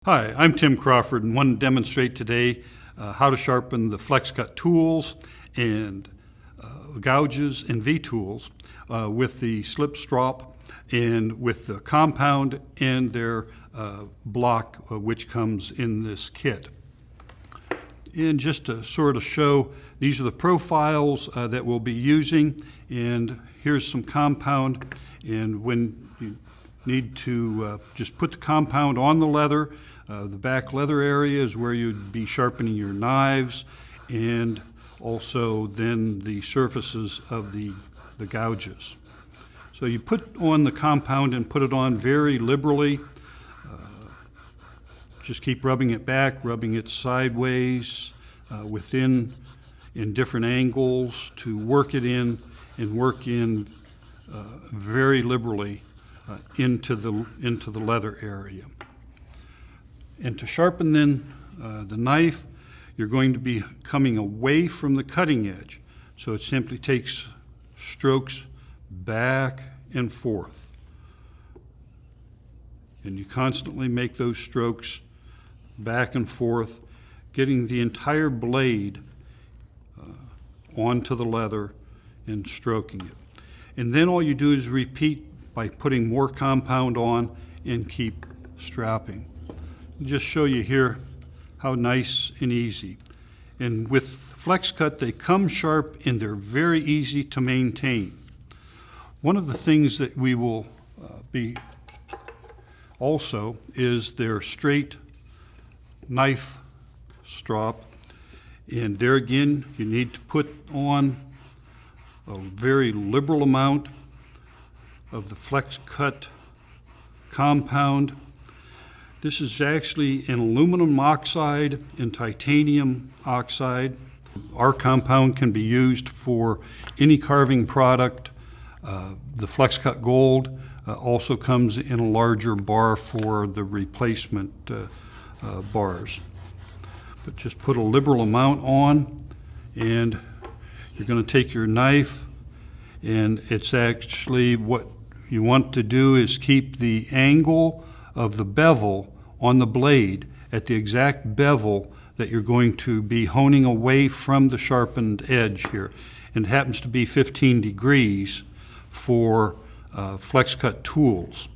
Hi, I'm Tim Crawford and want to demonstrate today how to sharpen the Flexcut tools and gouges and V-tools with the slip strop and with the compound and their block which comes in this kit. And just to sort of show, these are the profiles that we'll be using, and here's some compound. And when you need to just put the compound on the leather, the back leather area is where you'd be sharpening your knives, and also then the surfaces of the gouges. So you put on the compound and put it on very liberally. Just keep rubbing it back, rubbing it sideways, within in different angles to work it in and work in very liberally into the leather area. And to sharpen then the knife, you're going to be coming away from the cutting edge. So it simply takes strokes back and forth. And you constantly make those strokes back and forth, getting the entire blade onto the leather and stroking it. And then all you do is repeat by putting more compound on and keep strapping. Just show you here how nice and easy. And with Flexcut, they come sharp and they're very easy to maintain. One of the things that we will be also is their straight knife strop. And there again, you need to put on a very liberal amount of the Flexcut compound. This is actually an aluminum oxide and titanium oxide. Our compound can be used for any carving product. The Flexcut Gold also comes in a larger bar for the replacement bars. But just put a liberal amount on, and you're going to take your knife, and it's actually what you want to do is keep the angle of the bevel on the blade at the exact bevel that you're going to be honing away from the sharpened edge here. And it happens to be 15 degrees for Flexcut tools.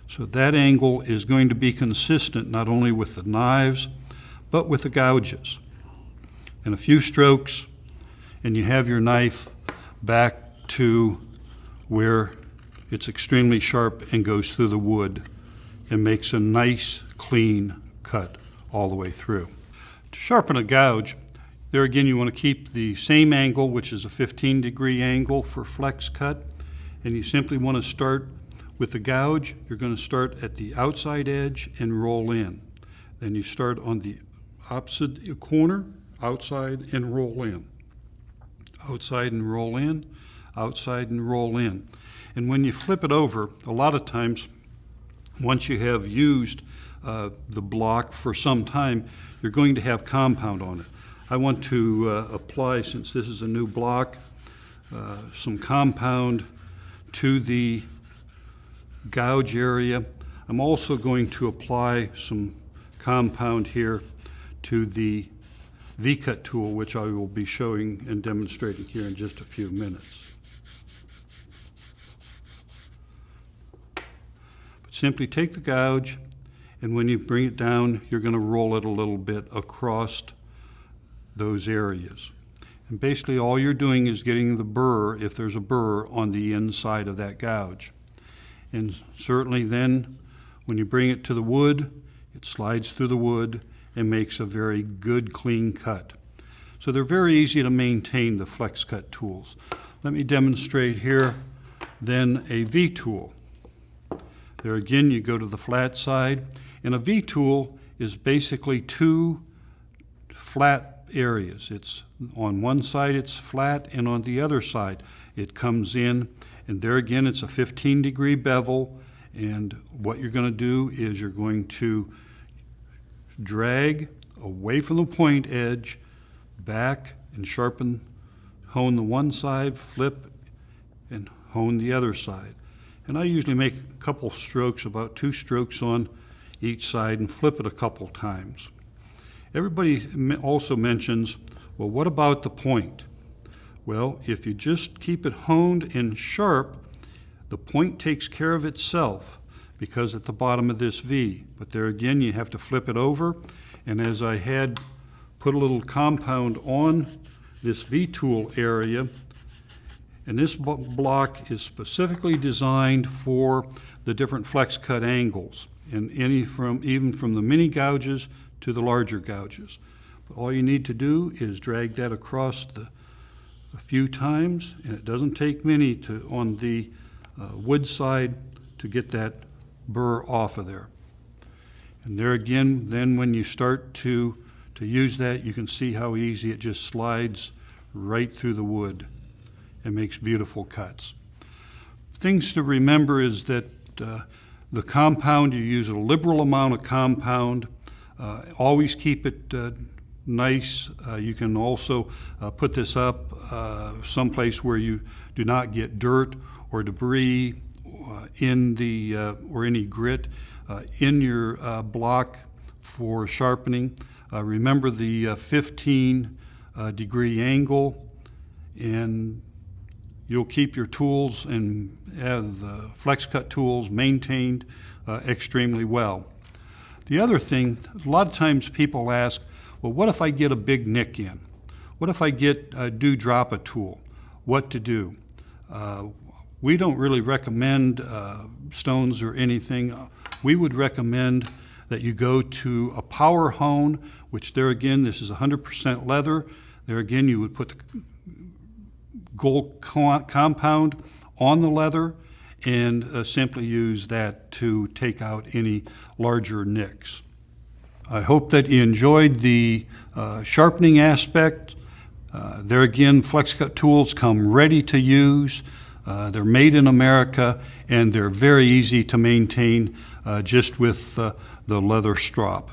So that angle is going to be consistent not only with the knives, but with the gouges. And a few strokes, and you have your knife back to where it's extremely sharp and goes through the wood and makes a nice, clean cut all the way through. To sharpen a gouge, there again you want to keep the same angle, which is a 15-degree angle for Flexcut, and you simply want to start with the gouge. You're going to start at the outside edge and roll in. Then you start on the opposite corner, outside and roll in. Outside and roll in, outside and roll in. And when you flip it over, a lot of times, once you have used the block for some time, you're going to have compound on it. I want to apply, since this is a new block, some compound to the gouge area. I'm also going to apply some compound here to the V-cut tool, which I will be showing and demonstrating here in just a few minutes. But simply take the gouge, and when you bring it down, you're going to roll it a little bit across those areas. And basically all you're doing is getting the burr, if there's a burr, on the inside of that gouge. And certainly then, when you bring it to the wood, it slides through the wood and makes a very good, clean cut. So they're very easy to maintain, the Flexcut tools. Let me demonstrate here then a V-tool. There again, you go to the flat side, and a V-tool is basically two flat areas. It's on one side it's flat, and on the other side it comes in, and there again it's a 15-degree bevel, and what you're going to do is you're going to drag away from the point edge, back and sharpen, hone the one side, flip and hone the other side. And I usually make a couple strokes, about 2 strokes on each side and flip it a couple times. Everybody also mentions, well, what about the point? Well, if you just keep it honed and sharp, the point takes care of itself because at the bottom of this V. But there again, you have to flip it over. And as I had put a little compound on this V-tool area, and this block is specifically designed for the different Flexcut angles, and even from the mini gouges to the larger gouges. But all you need to do is drag that across a few times, and it doesn't take many on the wood side to get that burr off of there. And there again, then when you start to use that, you can see how easy it just slides right through the wood and makes beautiful cuts. Things to remember is that the compound, you use a liberal amount of compound. Always keep it nice. You can also put this up someplace where you do not get dirt or debris in the or any grit in your block for sharpening. Remember the 15 degree angle, and you'll keep your tools and have the Flexcut tools maintained extremely well. The other thing, a lot of times people ask, well, what if I get a big nick in? What if I drop a tool? What to do? We don't really recommend stones or anything. We would recommend that you go to a power hone, which there again, this is 100% leather. There again, you would put the gold compound on the leather and simply use that to take out any larger nicks. I hope that you enjoyed the sharpening aspect. There again, Flexcut tools come ready to use. They're made in America, and they're very easy to maintain just with the leather strop.